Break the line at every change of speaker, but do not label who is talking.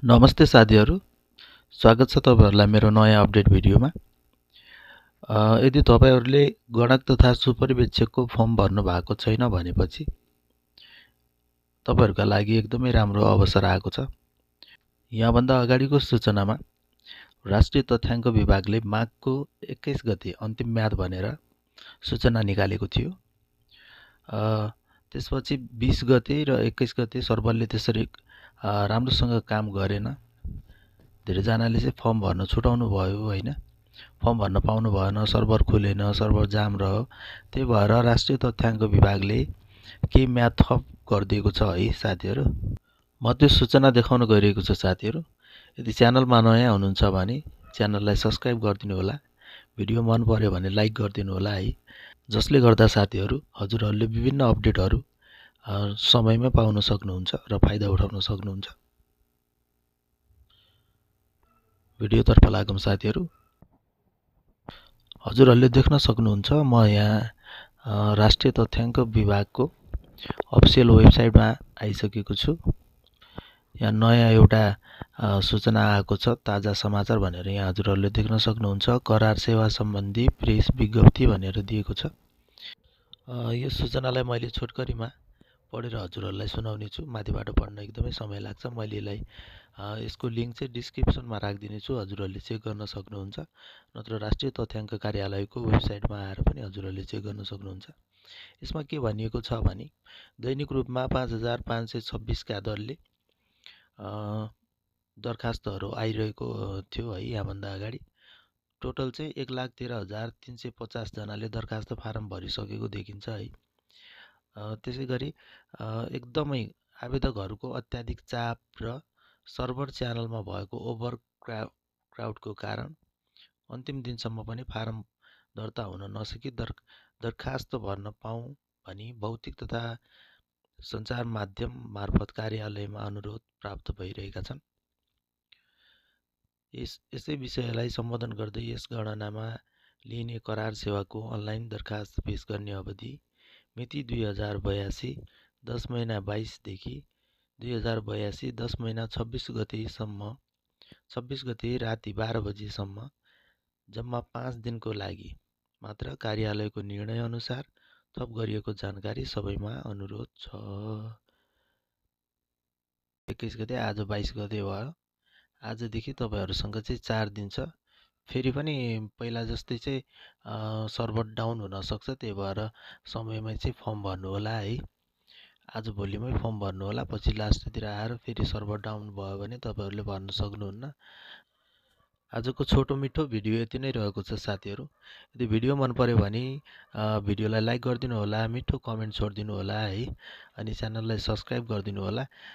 नमस्ते साथीहरु, स्वागत छ तपाईहरुलाई मेरो नयाँ अपडेट भिडियोमा। यदि तपाईहरुले गणक तथा सुपरिवेक्षकको फर्म भर्नु भएको छैन भनेपछि तपाईहरुका लागि एकदमै राम्रो अवसर आएको छ। यहाँभन्दा अगाडिको सूचनामा राष्ट्रिय तथ्याङ्क विभागले माघको 21 गते अन्तिम म्याद भनेर सूचना निकालेको थियो। त्यसपछि 20 गते र 21 गते सर्भरले त्यसरी राम्रोसँग काम गरेन। धेरैजनाले चाहिँ फर्म भर्न छुटाउनु भयो हैन, फर्म भर्न पाउनु भएन, सर्भर खुलेन, सर्भर जाम रह्यो। त्यही भएर राष्ट्रिय तथ्याङ्क विभागले केही म्याद थप गरिदिएको छ है साथीहरु। म त्यो सूचना देखाउन गइरहेको छु साथीहरु। यदि च्यानलमा नयाँ हुनुहुन्छ भने च्यानललाई सब्स्क्राइब गरिदिनु होला, भिडियो मन पर्यो भने लाइक गरिदिनु होला है, जसले गर्दा साथीहरु हजुरहरूले विभिन्न अपडेटहरु समयमै पाउन सक्नुहुन्छ र फाइदा उठाउन सक्नुहुन्छ। भिडियोतर्फ लागौं साथीहरु। हजुरहरूले देख्न सक्नुहुन्छ म यहाँ राष्ट्रिय तथ्याङ्क विभागको अफिसियल वेबसाइटमा आइसकेको छु। यहाँ नयाँ एउटा सूचना आएको छ, ताजा समाचार भनेर यहाँ हजुरहरूले देख्न सक्नुहुन्छ। करार सेवा सम्बन्धी प्रेस विज्ञप्ति भनेर दिएको छ। यो सूचनालाई मैले छोटकरीमा पढेर हजुरहरूलाई सुनाउने छु। माथिबाट पढ्न एकदमै समय लाग्छ। मैले यसलाई यसको लिंक चाहिँ डिस्क्रिप्सनमा राखिदिने छु, हजुरहरूले चेक गर्न सक्नुहुन्छ। नत्र राष्ट्रिय तथ्याङ्क कार्यालयको वेबसाइटमा आएर पनि हजुरहरूले चेक गर्न सक्नुहुन्छ। यसमा के भनिएको छ भने दैनिक रूपमा 5526 का दरले दरखास्तहरू आइरहेको थियो है यहाँभन्दा अगाडि। टोटल चाहिँ 1,13,350 जनाले दरखास्त फारम भरिसकेको देखिन्छ है। त्यसैगरी एकदमै आवेदकहरूको अत्याधिक चाप र सर्भर च्यानलमा भएको ओभर क्राउडको कारण अन्तिम दिनसम्म पनि फारम दर्ता हुन नसकी दरखास्त भर्न पाऊँ भनी भौतिक तथा सञ्चार माध्यम मार्फत कार्यालयमा अनुरोध प्राप्त भइरहेका छन्। यसै विषयलाई सम्बोधन गर्दै यस गणनामा लिइने करार सेवाको अनलाइन दरखास्त पेश गर्ने अवधि मिति 2082 10 महिना 22 देखि 2082 10 महिना 26 गतेसम्म 26 गते राति 12 बजेसम्म जम्मा 5 दिनको लागि मात्र कार्यालयको निर्णय अनुसार थप गरिएको जानकारी सबैमा अनुरोध छ। 21 गते आज 22 गते भयो। आजदेखि तपाईहरुसँग चाहिँ 4 दिन छ। फेरि पनि पहिला जस्तै चाहिँ सर्भर डाउन हुन सक्छ, त्यही भएर समयमै चाहिँ फर्म भर्नु होला है। आज भोलिमै फर्म भर्नु होला, पछि लास्टतिर आएर फेरि सर्भर डाउन भयो भने तपाईहरुले भर्न सक्नुहुन्न। आजको छोटो मिठो भिडियो यति नै रहेको छ साथीहरु। यदि भिडियो मन पर्यो भने भिडियोलाई लाइक गरिदिनु होला, मिठो कमेन्ट छोडिदिनु होला है, अनि च्यानललाई सब्स्क्राइब गरिदिनु होला।